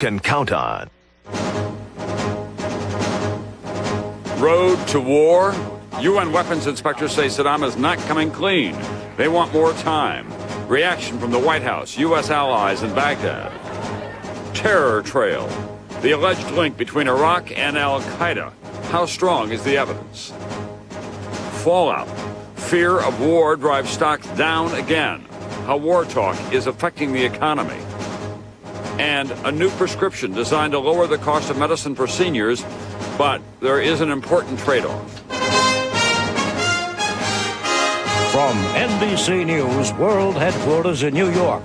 can count on. Road to war? UN weapons inspectors say Saddam is not coming clean. They want more time. Reaction from the White House, U.S. allies in Baghdad. Terror trail. The alleged link between Iraq and Al-Qaeda. How strong is the evidence? Fallout. Fear of war drives stocks down again. How war talk is affecting the economy. And a new prescription designed to lower the cost of medicine for seniors, but there is an important trade-off. From NBC News World Headquarters in New York,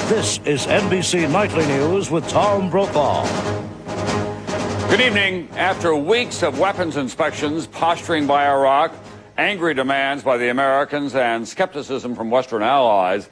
this is NBC Nightly News with Tom Brokaw. Good evening. After weeks of weapons inspections, posturing by Iraq, angry demands by the Americans, and skepticism from Western allies,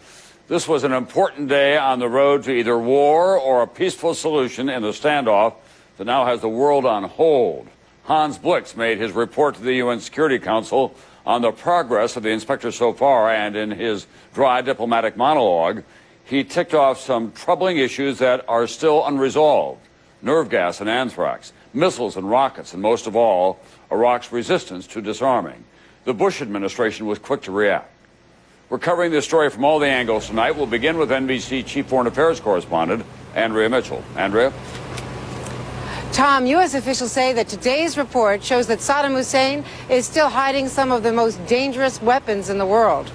this was an important day on the road to either war or a peaceful solution in the standoff that now has the world on hold. Hans Blix made his report to the UN Security Council on the progress of the inspectors so far, and in his dry diplomatic monologue, he ticked off some troubling issues that are still unresolved. Nerve gas and anthrax, missiles and rockets, and most of all, Iraq's resistance to disarming. The Bush administration was quick to react. We're covering this story from all the angles tonight. We'll begin with NBC Chief Foreign Affairs Correspondent, Andrea Mitchell. Andrea? Tom, U.S. officials say that today's report shows that Saddam Hussein is still hiding some of the most dangerous weapons in the world.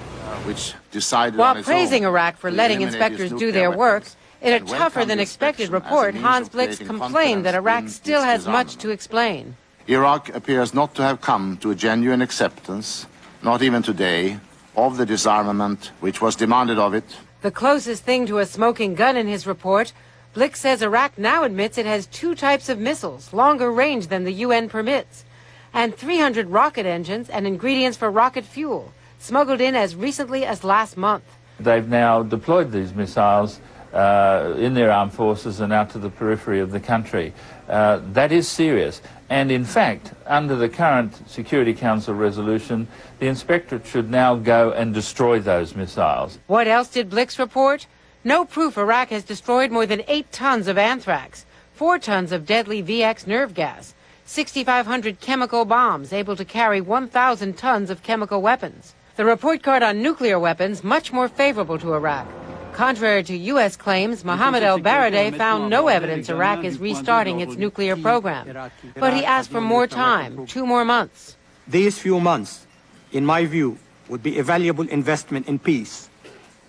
While praising Iraq for letting inspectors do their work, in a tougher-than-expected report, Hans Blix complained that Iraq still has much to explain. Iraq appears not to have come to a genuine acceptance, not even today, of the disarmament which was demanded of it. The closest thing to a smoking gun in his report, Blix says Iraq now admits it has 2 types of missiles, longer range than the UN permits, and 300 rocket engines and ingredients for rocket fuel, smuggled in as recently as last month. They've now deployed these missiles in their armed forces and out to the periphery of the country. That is serious. And in fact, under the current Security Council resolution, the inspectorate should now go and destroy those missiles. What else did Blix report? No proof Iraq has destroyed more than 8 tons of anthrax, 4 tons of deadly VX nerve gas, 6,500 chemical bombs able to carry 1,000 tons of chemical weapons. The report card on nuclear weapons much more favorable to Iraq. Contrary to U.S. claims, Mohammed el-Baradei found no evidence Iraq is restarting its nuclear program. But he asked for more time, 2 more months. These few months, in my view, would be a valuable investment in peace,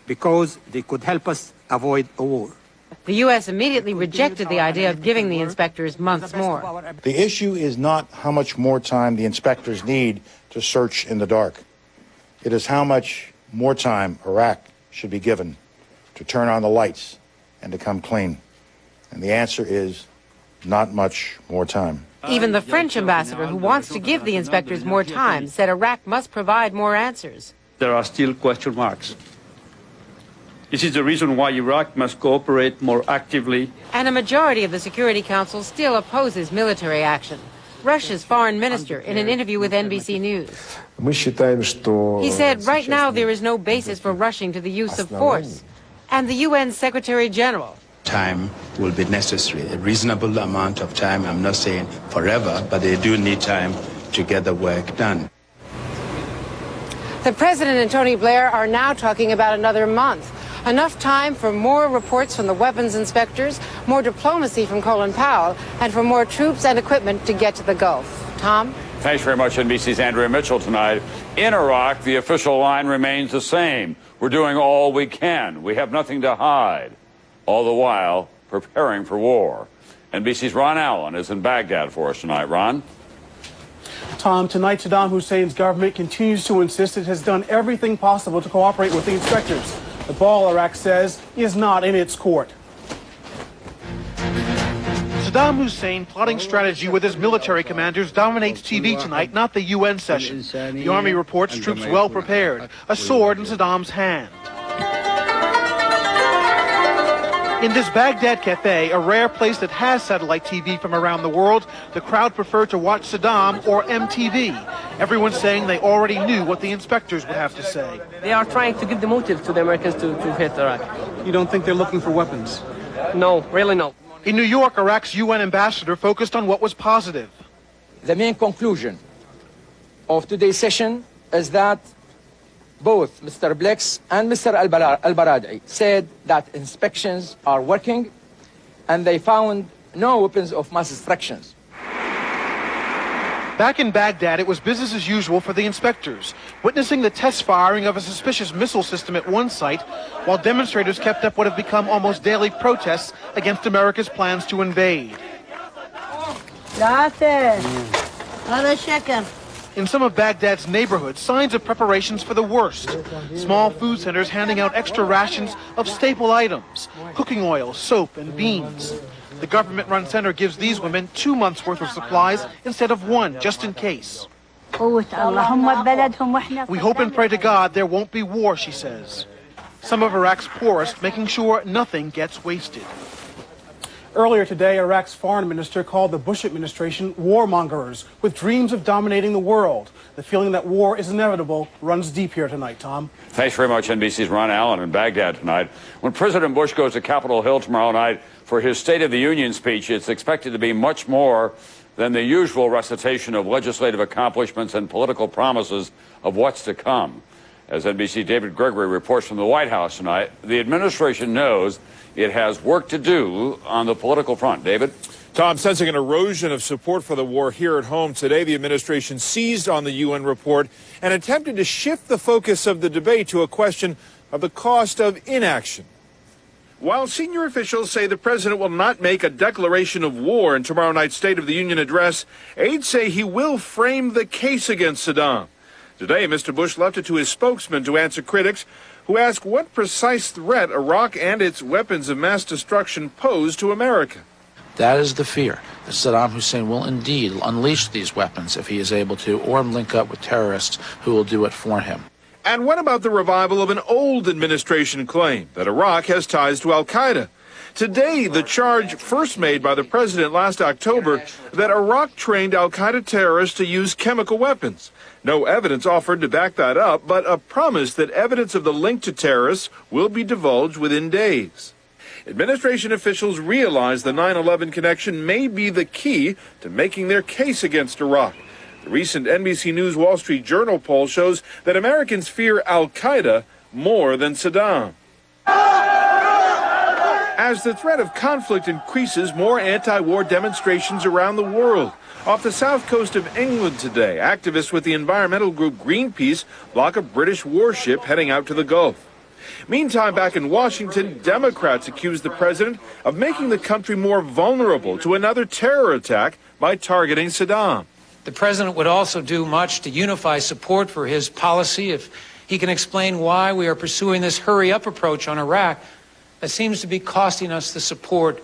because they could help us avoid a war. The U.S. immediately rejected the idea of giving the inspectors months more. The issue is not how much more time the inspectors need to search in the dark. It is how much more time Iraq should be given to turn on the lights and to come clean. And the answer is not much more time. Even the French ambassador, who wants to give the inspectors more time, said Iraq must provide more answers. There are still question marks. This is the reason why Iraq must cooperate more actively. And a majority of the Security Council still opposes military action. Russia's foreign minister, in an interview with NBC News. He said right now there is no basis for rushing to the use of force. And the UN Secretary General. Time will be necessary, a reasonable amount of time. I'm not saying forever, but they do need time to get the work done. The President and Tony Blair are now talking about another month. Enough time for more reports from the weapons inspectors, more diplomacy from Colin Powell, and for more troops and equipment to get to the Gulf. Tom? Thanks very much, NBC's Andrea Mitchell tonight. In Iraq, the official line remains the same. We're doing all we can. We have nothing to hide. All the while, preparing for war. NBC's Ron Allen is in Baghdad for us tonight. Ron? Tom, tonight Saddam Hussein's government continues to insist it has done everything possible to cooperate with the inspectors. The ball, Iraq says, is not in its court. Saddam Hussein plotting strategy with his military commanders dominates TV tonight, not the UN session. The army reports troops well prepared, a sword in Saddam's hand. In this Baghdad cafe, a rare place that has satellite TV from around the world, the crowd preferred to watch Saddam or MTV. Everyone's saying they already knew what the inspectors would have to say. They are trying to give the motive to the Americans to hit Iraq. You don't think they're looking for weapons? No, really no. In New York, Iraq's UN ambassador focused on what was positive. The main conclusion of today's session is that both Mr. Blix and Mr. Al-Baradei said that inspections are working and they found no weapons of mass destruction. Back in Baghdad, it was business as usual for the inspectors, witnessing the test firing of a suspicious missile system at one site, while demonstrators kept up what have become almost daily protests against America's plans to invade. In some of Baghdad's neighborhoods, signs of preparations for the worst. Small food centers handing out extra rations of staple items, cooking oil, soap, and beans. The government-run center gives these women 2 months' worth of supplies instead of 1, just in case. We hope and pray to God there won't be war, she says. Some of Iraq's poorest making sure nothing gets wasted. Earlier today, Iraq's foreign minister called the Bush administration warmongers with dreams of dominating the world. The feeling that war is inevitable runs deep here tonight, Tom. Thanks very much, NBC's Ron Allen in Baghdad tonight. When President Bush goes to Capitol Hill tomorrow night for his State of the Union speech, it's expected to be much more than the usual recitation of legislative accomplishments and political promises of what's to come. As NBC David Gregory reports from the White House tonight, the administration knows it has work to do on the political front. David? Tom, sensing an erosion of support for the war here at home today, the administration seized on the UN report and attempted to shift the focus of the debate to a question of the cost of inaction. While senior officials say the president will not make a declaration of war in tomorrow night's State of the Union address, aides say he will frame the case against Saddam. Today, Mr. Bush left it to his spokesman to answer critics who ask what precise threat Iraq and its weapons of mass destruction pose to America. That is the fear, that Saddam Hussein will indeed unleash these weapons if he is able to, or link up with terrorists who will do it for him. And what about the revival of an old administration claim that Iraq has ties to al-Qaeda? Today, the charge first made by the president last October that Iraq trained al-Qaeda terrorists to use chemical weapons. No evidence offered to back that up, but a promise that evidence of the link to terrorists will be divulged within days. Administration officials realize the 9/11 connection may be the key to making their case against Iraq. The recent NBC News Wall Street Journal poll shows that Americans fear al-Qaeda more than Saddam. As the threat of conflict increases, more anti-war demonstrations around the world. Off the south coast of England today, activists with the environmental group Greenpeace block a British warship heading out to the Gulf. Meantime, back in Washington, Democrats accuse the president of making the country more vulnerable to another terror attack by targeting Saddam. The president would also do much to unify support for his policy if he can explain why we are pursuing this hurry-up approach on Iraq that seems to be costing us the support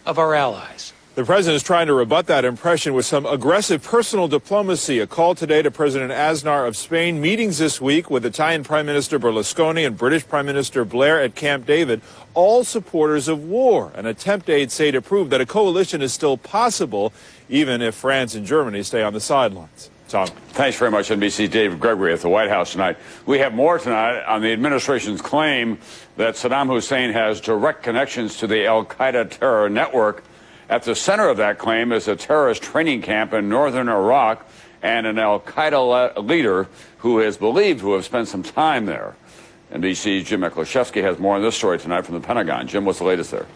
of our allies. The president is trying to rebut that impression with some aggressive personal diplomacy. A call today to President Aznar of Spain. Meetings this week with Italian Prime Minister Berlusconi and British Prime Minister Blair at Camp David, all supporters of war. An attempt, aides say, to prove that a coalition is still possible, even if France and Germany stay on the sidelines. Tom. Thanks very much, NBC's David Gregory at the White House tonight. We have more tonight on the administration's claim that Saddam Hussein has direct connections to the al-Qaeda terror network. At the center of that claim is a terrorist training camp in northern Iraq and an al-Qaeda leader who is believed to have spent some time there. NBC's Jim Eklashevsky has more on this story tonight from the Pentagon. Jim, what's the latest there?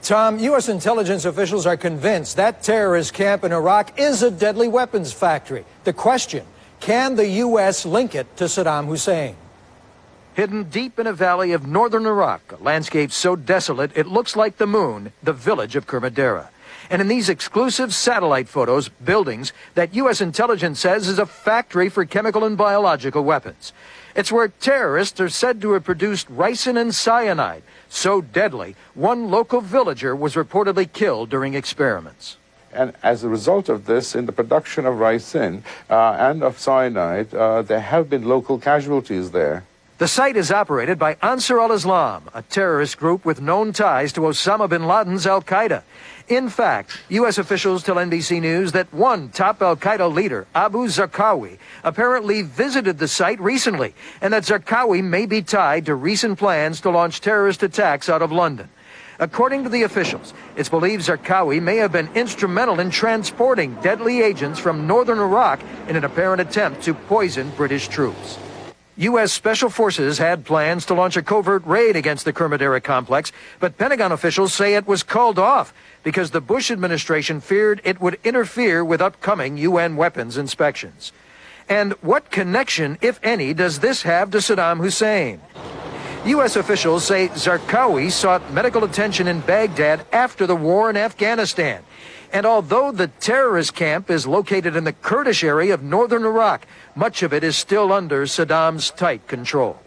Tom, U.S. intelligence officials are convinced that terrorist camp in Iraq is a deadly weapons factory. The question, can the U.S. link it to Saddam Hussein? Hidden deep in a valley of northern Iraq, a landscape so desolate it looks like the moon, the village of Kurmadera. And in these exclusive satellite photos, buildings that U.S. intelligence says is a factory for chemical and biological weapons. It's where terrorists are said to have produced ricin and cyanide, so deadly, one local villager was reportedly killed during experiments. And as a result of this, in the production of ricin and of cyanide, there have been local casualties there. The site is operated by Ansar al-Islam, a terrorist group with known ties to Osama bin Laden's al-Qaeda. In fact, U.S. officials tell NBC News that one top al-Qaeda leader, Abu Zarqawi, apparently visited the site recently, and that Zarqawi may be tied to recent plans to launch terrorist attacks out of London. According to the officials, it's believed Zarqawi may have been instrumental in transporting deadly agents from northern Iraq in an apparent attempt to poison British troops. U.S. Special Forces had plans to launch a covert raid against the Kurmadera complex, but Pentagon officials say it was called off because the Bush administration feared it would interfere with upcoming UN weapons inspections. And what connection, if any, does this have to Saddam Hussein? U.S. officials say Zarqawi sought medical attention in Baghdad after the war in Afghanistan. And although the terrorist camp is located in the Kurdish area of northern Iraq, much of it is still under Saddam's tight control.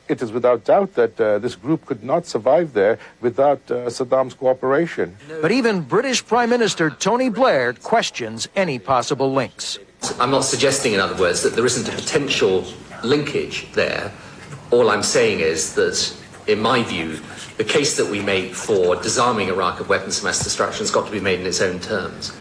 It is without doubt that this group could not survive there without Saddam's cooperation. But even British Prime Minister Tony Blair questions any possible links. I'm not suggesting, in other words, that there isn't a potential linkage there. All I'm saying is that, in my view, the case that we make for disarming Iraq of weapons of mass destruction has got to be made in its own terms.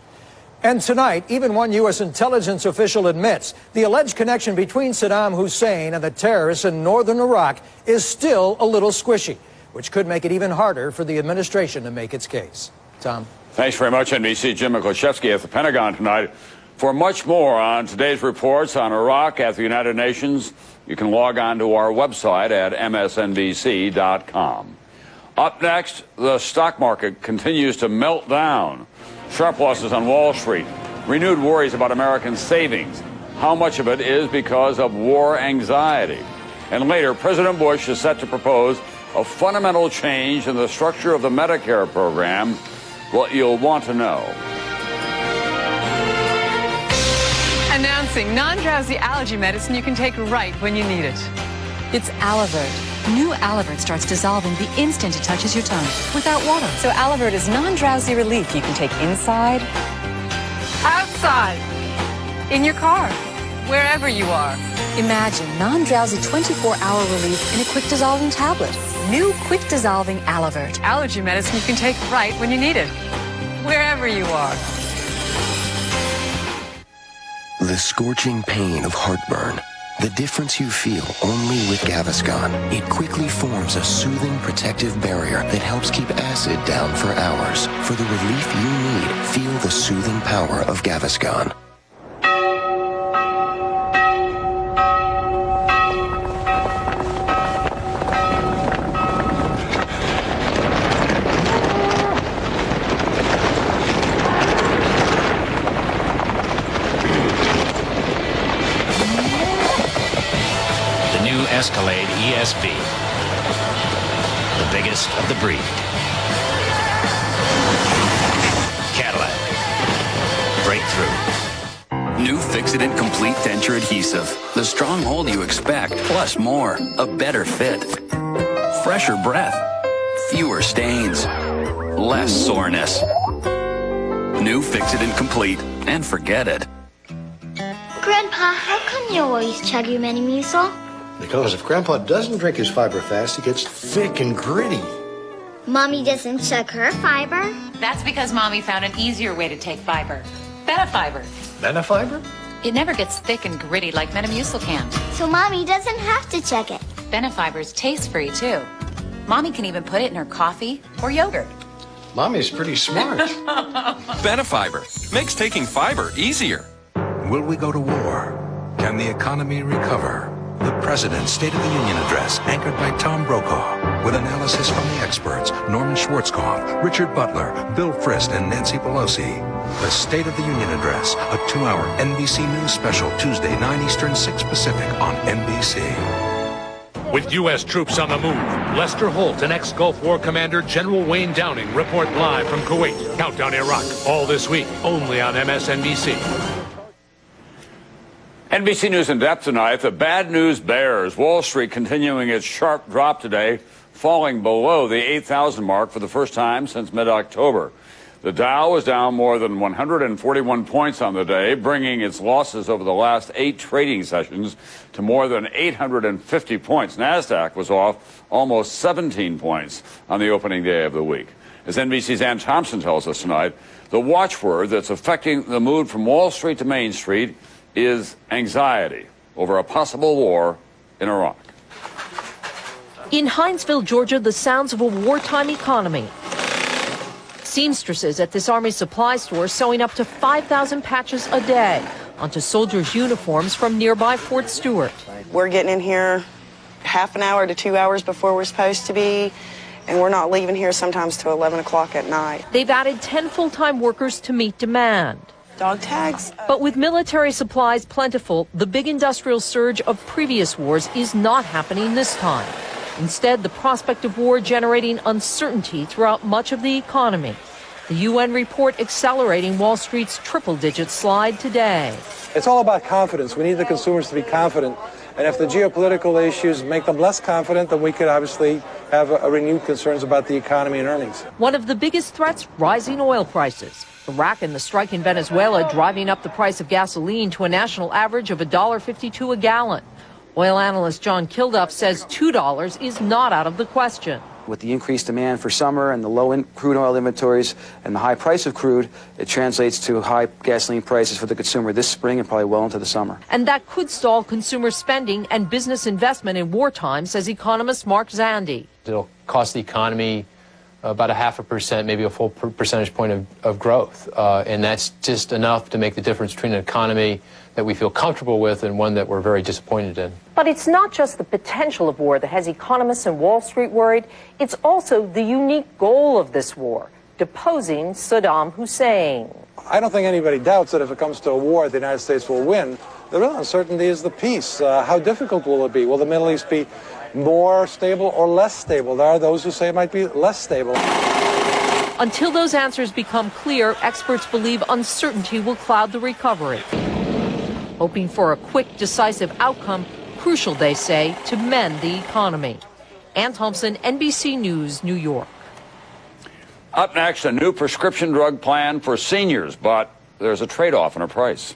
And tonight, even one U.S. intelligence official admits the alleged connection between Saddam Hussein and the terrorists in northern Iraq is still a little squishy, which could make it even harder for the administration to make its case. Tom? Thanks very much, NBC. Jim Miklaszewski at the Pentagon tonight. For much more on today's reports on Iraq at the United Nations, you can log on to our website at msnbc.com. Up next, the stock market continues to melt down. Sharp losses on Wall Street, renewed worries about American savings. How much of it is because of war anxiety? And later, President Bush is set to propose a fundamental change in the structure of the Medicare program. What you'll want to know. Announcing non-drowsy allergy medicine you can take right when you need it. It's Alavert. New Alavert starts dissolving the instant it touches your tongue, without water. So Alavert is non-drowsy relief you can take inside, outside, in your car, wherever you are. Imagine non-drowsy 24-hour relief in a quick-dissolving tablet. New quick-dissolving Alavert. Allergy medicine you can take right when you need it, wherever you are. The scorching pain of heartburn. The difference you feel only with Gaviscon. It quickly forms a soothing protective barrier that helps keep acid down for hours. For the relief you need, feel the soothing power of Gaviscon. Escalade ESV, the biggest of the breed. Cadillac, breakthrough. New Fix-It Complete Denture Adhesive. The strong hold you expect, plus more. A better fit. Fresher breath. Fewer stains. Less soreness. New Fix-It Complete, and forget it. Grandpa, how come you always chug your Metamucil? Because if Grandpa doesn't drink his fiber fast, he gets thick and gritty. Mommy doesn't chug her fiber? That's because Mommy found an easier way to take fiber. Benefiber. Benefiber? It never gets thick and gritty like Metamucil can. So Mommy doesn't have to chug it. Benefiber's taste-free, too. Mommy can even put it in her coffee or yogurt. Mommy's pretty smart. Benefiber makes taking fiber easier. Will we go to war? Can the economy recover? The President's State of the Union Address, anchored by Tom Brokaw, with analysis from the experts Norman Schwarzkopf, Richard Butler, Bill Frist, and Nancy Pelosi. The State of the Union Address, a 2-hour NBC News special, Tuesday, 9 Eastern, 6 Pacific on NBC. With U.S. troops on the move, Lester Holt and ex-Gulf War Commander General Wayne Downing report live from Kuwait. Countdown Iraq, all this week, only on MSNBC. NBC News in depth tonight. The bad news bears. Wall Street continuing its sharp drop today, falling below the 8,000 mark for the first time since mid-October. The Dow was down more than 141 points on the day, bringing its losses over the last 8 trading sessions to more than 850 points. NASDAQ was off almost 17 points on the opening day of the week. As NBC's Ann Thompson tells us tonight, the watchword that's affecting the mood from Wall Street to Main Street is anxiety over a possible war in Iraq. In Hinesville, Georgia, the sounds of a wartime economy. Seamstresses at this Army supply store sewing up to 5,000 patches a day onto soldiers' uniforms from nearby Fort Stewart. We're getting in here half an hour to 2 hours before we're supposed to be, and we're not leaving here sometimes till 11 o'clock at night. They've added 10 full-time workers to meet demand. Dog tags. But with military supplies plentiful, the big industrial surge of previous wars is not happening this time. Instead, the prospect of war generating uncertainty throughout much of the economy. The UN report accelerating Wall Street's triple-digit slide today. It's all about confidence. We need the consumers to be confident. And if the geopolitical issues make them less confident, then we could obviously have a renewed concerns about the economy and earnings. One of the biggest threats, rising oil prices. Iraq and the strike in Venezuela driving up the price of gasoline to a national average of $1.52 a gallon. Oil analyst John Kilduff says $2 is not out of the question. With the increased demand for summer and the low crude oil inventories and the high price of crude, it translates to high gasoline prices for the consumer this spring and probably well into the summer. And that could stall consumer spending and business investment in wartime, says economist Mark Zandi. It'll cost the economy about 0.5%, maybe a full percentage point of growth. And that's just enough to make the difference between an economy that we feel comfortable with and one that we're very disappointed in. But it's not just the potential of war that has economists and Wall Street worried. It's also the unique goal of this war, deposing Saddam Hussein. I don't think anybody doubts that if it comes to a war, the United States will win. The real uncertainty is the peace. How difficult will it be? Will the Middle East be more stable or less stable? There are those who say it might be less stable. Until those answers become clear, experts believe uncertainty will cloud the recovery. Hoping for a quick, decisive outcome, crucial, they say, to mend the economy. Ann Thompson, NBC News, New York. Up next, a new prescription drug plan for seniors, but there's a trade-off in a price.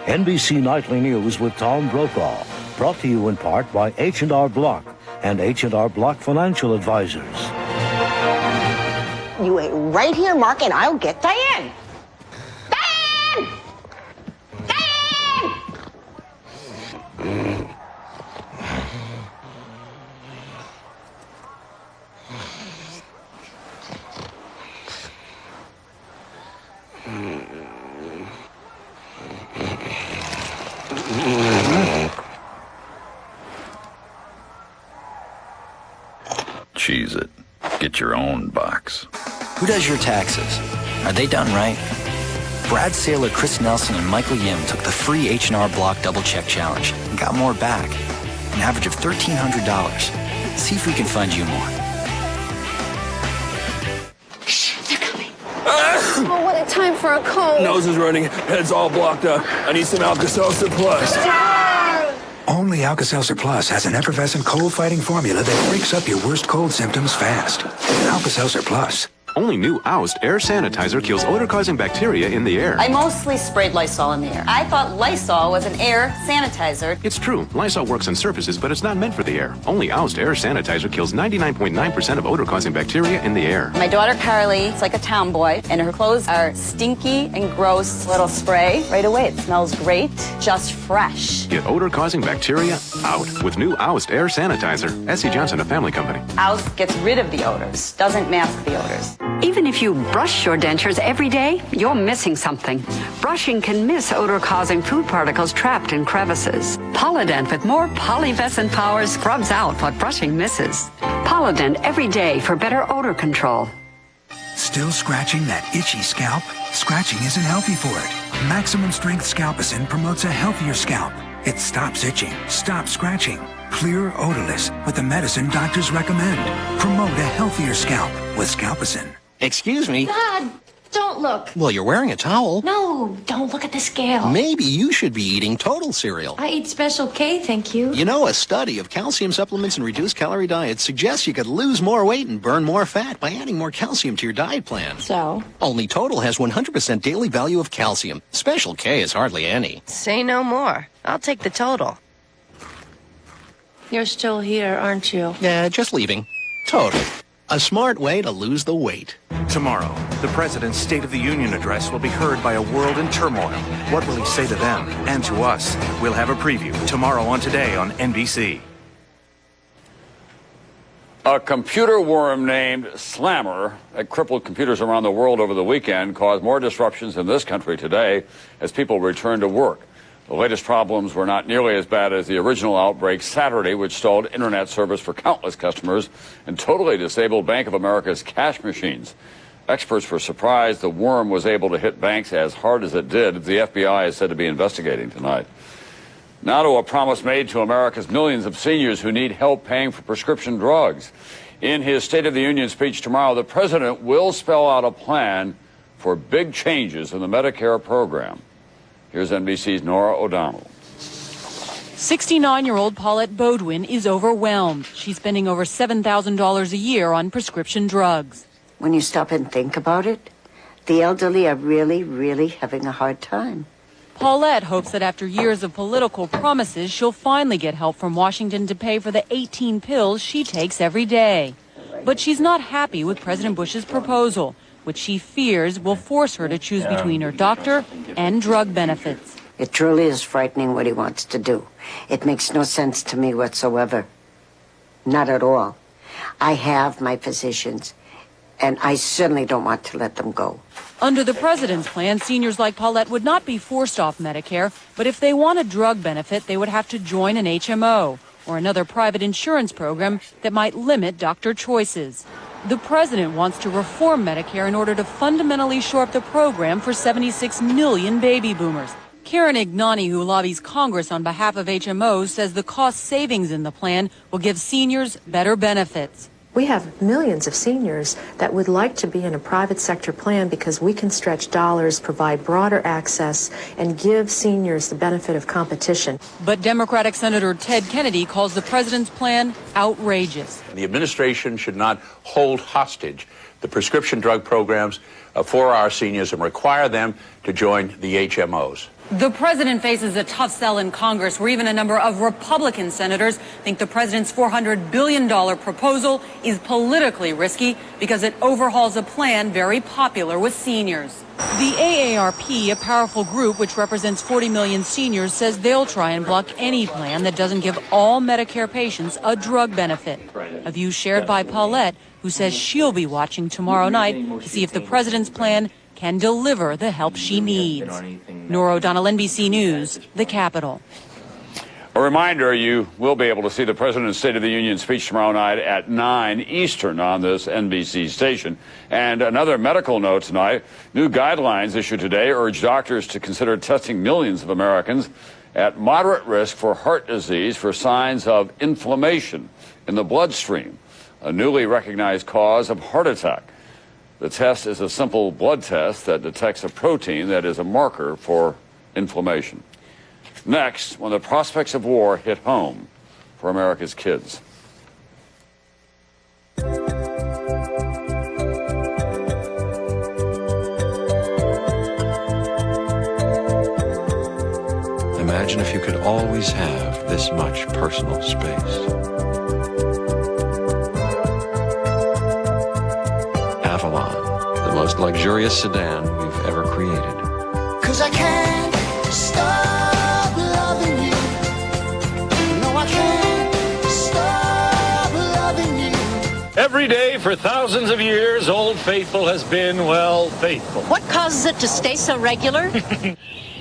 NBC Nightly News with Tom Brokaw, brought to you in part by H&R Block and H&R Block Financial Advisors. You wait right here, Mark, and I'll get Diane. Diane! Diane! Cheese it. Get your own box. Who does your taxes? Are they done right? Brad Saylor, Chris Nelson, and Michael Yim took the free H&R Block Double Check Challenge and got more back. An average of $1,300. See if we can find you more. Shh, they're coming. Oh, what a time for a cold. Nose is running. Head's all blocked up. I need some Alka-Seltzer Plus. Only Alka-Seltzer Plus has an effervescent cold-fighting formula that breaks up your worst cold symptoms fast. Alka-Seltzer Plus. Only new Oust air sanitizer kills odor-causing bacteria in the air. I mostly sprayed Lysol in the air. I thought Lysol was an air sanitizer. It's true. Lysol works on surfaces, but it's not meant for the air. Only Oust air sanitizer kills 99.9% of odor-causing bacteria in the air. My daughter Carly is like a tomboy, and her clothes are stinky and gross. Little spray right away. It smells great, just fresh. Get odor-causing bacteria out with new Oust air sanitizer. S.C. Johnson, a family company. Oust gets rid of the odors, doesn't mask the odors. Even if you brush your dentures every day, you're missing something. Brushing can miss odor-causing food particles trapped in crevices. Polydent with more polyvescent power scrubs out what brushing misses. Polydent every day for better odor control. Still scratching that itchy scalp? Scratching isn't healthy for it. Maximum Strength Scalpicin promotes a healthier scalp. It stops itching, stops scratching. Clear, odorless, with the medicine doctors recommend. Promote a healthier scalp with Scalpicin. Excuse me? God, don't look. Well, you're wearing a towel. No, don't look at the scale. Maybe you should be eating Total cereal. I eat Special K, thank you. You know, a study of calcium supplements and reduced calorie diets suggests you could lose more weight and burn more fat by adding more calcium to your diet plan. So? Only Total has 100% daily value of calcium. Special K is hardly any. Say no more. I'll take the Total. You're still here, aren't you? Yeah, just leaving. Total. A smart way to lose the weight. Tomorrow, the President's State of the Union address will be heard by a world in turmoil. What will he say to them and to us? We'll have a preview tomorrow on Today on NBC. A computer worm named Slammer that crippled computers around the world over the weekend caused more disruptions in this country today as people returned to work. The latest problems were not nearly as bad as the original outbreak Saturday, which stalled internet service for countless customers and totally disabled Bank of America's cash machines. Experts were surprised the worm was able to hit banks as hard as it did. The FBI is said to be investigating tonight. Now to a promise made to America's millions of seniors who need help paying for prescription drugs. In his State of the Union speech tomorrow, the president will spell out a plan for big changes in the Medicare program. Here's NBC's Norah O'Donnell. 69-year-old Paulette Bodwin is overwhelmed. She's spending over $7,000 a year on prescription drugs. When you stop and think about it, the elderly are really, really having a hard time. Paulette hopes that after years of political promises, she'll finally get help from Washington to pay for the 18 pills she takes every day. But she's not happy with President Bush's proposal, which she fears will force her to choose between her doctor and drug benefits. It truly is frightening what he wants to do. It makes no sense to me whatsoever. Not at all. I have my physicians, and I certainly don't want to let them go. Under the president's plan, seniors like Paulette would not be forced off Medicare, but if they want a drug benefit, they would have to join an HMO or another private insurance program that might limit doctor choices. The president wants to reform Medicare in order to fundamentally shore up the program for 76 million baby boomers. Karen Ignani, who lobbies Congress on behalf of HMOs, says the cost savings in the plan will give seniors better benefits. We have millions of seniors that would like to be in a private sector plan because we can stretch dollars, provide broader access, and give seniors the benefit of competition. But Democratic Senator Ted Kennedy calls the president's plan outrageous. The administration should not hold hostage the prescription drug programs for our seniors and require them to join the HMOs. The president faces a tough sell in Congress, where even a number of Republican senators think the president's $400 billion proposal is politically risky because it overhauls a plan very popular with seniors. The AARP, a powerful group which represents 40 million seniors, says they'll try and block any plan that doesn't give all Medicare patients a drug benefit. A view shared by Paulette, who says she'll be watching tomorrow night to see if the president's plan can deliver the help she needs. Norah O'Donnell, NBC News, the Capitol. A reminder, you will be able to see the President's State of the Union speech tomorrow night at 9 Eastern on this NBC station. And another medical note tonight, new guidelines issued today urge doctors to consider testing millions of Americans at moderate risk for heart disease for signs of inflammation in the bloodstream, a newly recognized cause of heart attack. The test is a simple blood test that detects a protein that is a marker for inflammation. Next, when the prospects of war hit home for America's kids. Imagine if you could always have this much personal space. The most luxurious sedan we've ever created. 'Cause I can't stop loving you. No, I can't stop loving you. Every day for thousands of years, Old Faithful has been, well, faithful. What causes it to stay so regular?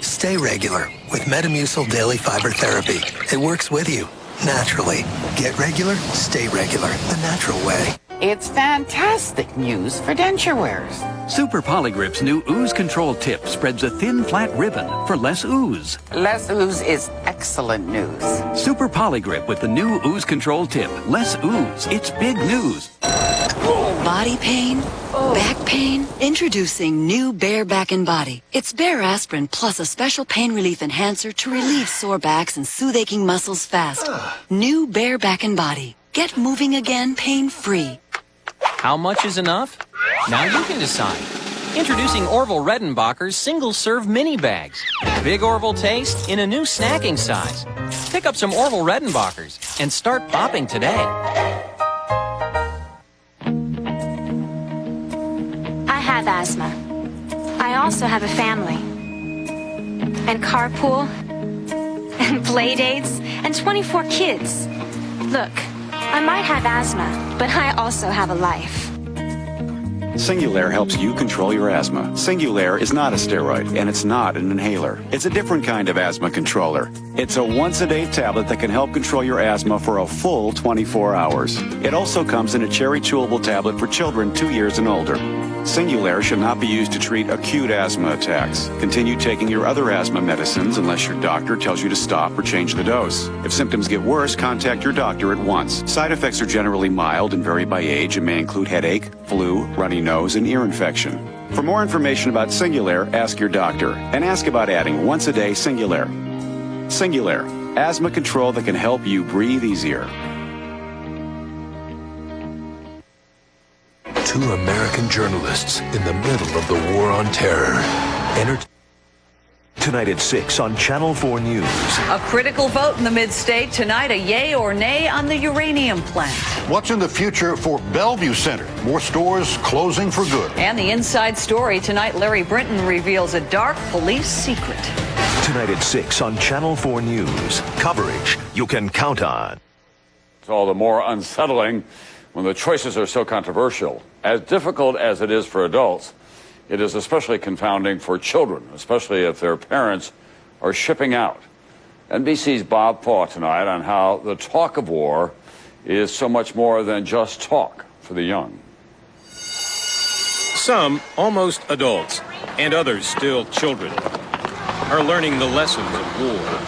Stay regular with Metamucil Daily Fiber Therapy. It works with you, naturally. Get regular, stay regular, the natural way. It's fantastic news for denture wearers. Super Polygrip's new ooze control tip spreads a thin, flat ribbon for less ooze. Less ooze is excellent news. Super Polygrip with the new ooze control tip. Less ooze. It's big news. Body pain? Back pain? Introducing new Bare Back and Body. It's Bare Aspirin plus a special pain relief enhancer to relieve sore backs and soothe aching muscles fast. New Bare Back and Body. Get moving again pain-free. How much is enough? Now you can decide. Introducing Orville Redenbacher's single-serve mini bags. Big Orville taste in a new snacking size. Pick up some Orville Redenbachers and start bopping today. I have asthma. I also have a family. And carpool. And play dates. And 24 kids. Look, I might have asthma, but I also have a life. Singulair helps you control your asthma. Singulair is not a steroid, and it's not an inhaler. It's a different kind of asthma controller. It's a once-a-day tablet that can help control your asthma for a full 24 hours. It also comes in a cherry chewable tablet for children 2 years and older. Singulair should not be used to treat acute asthma attacks. Continue taking your other asthma medicines unless your doctor tells you to stop or change the dose. If symptoms get worse, contact your doctor at once. Side effects are generally mild and vary by age and may include headache, flu, runny nose, and ear infection. For more information about Singulair, ask your doctor and ask about adding once-a-day Singulair. Singulair, asthma control that can help you breathe easier. Two American journalists in the middle of the war on terror. Tonight at 6 on Channel 4 News. A critical vote in the mid-state tonight, a yay or nay on the uranium plant. What's in the future for Bellevue Center? More stores closing for good. And the inside story tonight, Larry Brinton reveals a dark police secret. Tonight at 6 on Channel 4 News. Coverage you can count on. It's all the more unsettling when the choices are so controversial. As difficult as it is for adults, it is especially confounding for children, especially if their parents are shipping out. NBC's Bob Faw tonight on how the talk of war is so much more than just talk for the young. Some almost adults, and others still children, are learning the lessons of war.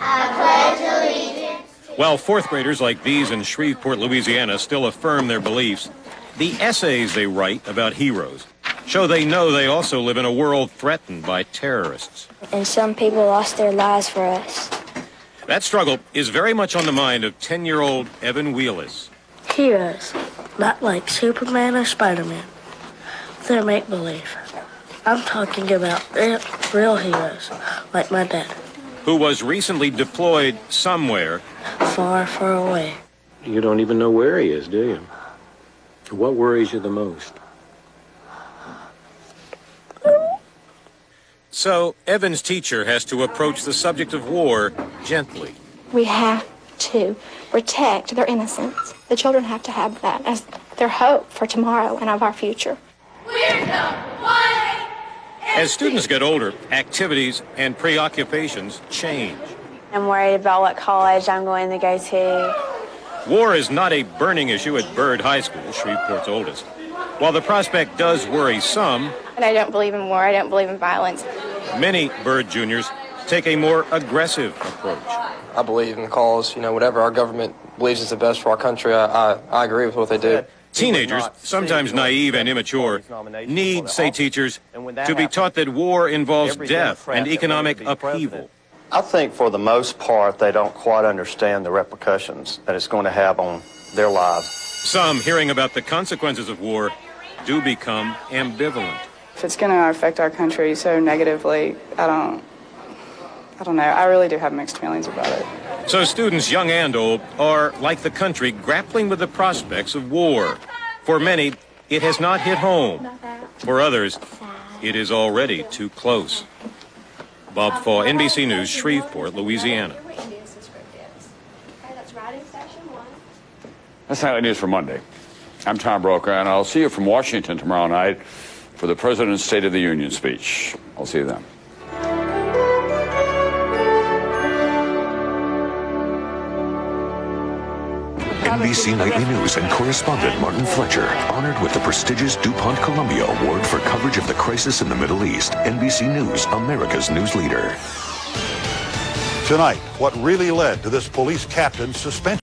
I pledge allegiance. While fourth graders like these in Shreveport, Louisiana still affirm their beliefs, the essays they write about heroes show they know they also live in a world threatened by terrorists. And some people lost their lives for us. That struggle is very much on the mind of 10-year-old Evan Wheelis. Heroes, not like Superman or Spider-Man. They're make-believe. I'm talking about real heroes, like my dad. Who was recently deployed somewhere. Far, far away. You don't even know where he is, do you? What worries you the most? So Evan's teacher has to approach the subject of war gently. We have to protect their innocence. The children have to have that as their hope for tomorrow and of our future. As students get older, activities and preoccupations change. I'm worried about what college I'm going to go to. War is not a burning issue at Byrd High School, Shreveport's oldest. While the prospect does worry some, And I don't believe in war. I don't believe in violence. many Byrd juniors take a more aggressive approach. I believe in the cause. You know, whatever our government believes is the best for our country, I agree with what they do. Teenagers, sometimes naive and immature, need, say teachers, to be taught that war involves death and economic upheaval. I think for the most part, they don't quite understand the repercussions that it's going to have on their lives. Some, hearing about the consequences of war, do become ambivalent. If it's going to affect our country so negatively, I don't know. I really do have mixed feelings about it. So students, young and old, are, like the country, grappling with the prospects of war. For many, it has not hit home. For others, it is already too close. Bob Faw, NBC News, Shreveport, Louisiana. That's Nightly News for Monday. I'm Tom Brokaw, and I'll see you from Washington tomorrow night for the President's State of the Union speech. I'll see you then. NBC Nightly News and correspondent Martin Fletcher honored with the prestigious DuPont Columbia Award for coverage of the crisis in the Middle East. NBC News, America's news leader. Tonight, what really led to this police captain's suspension?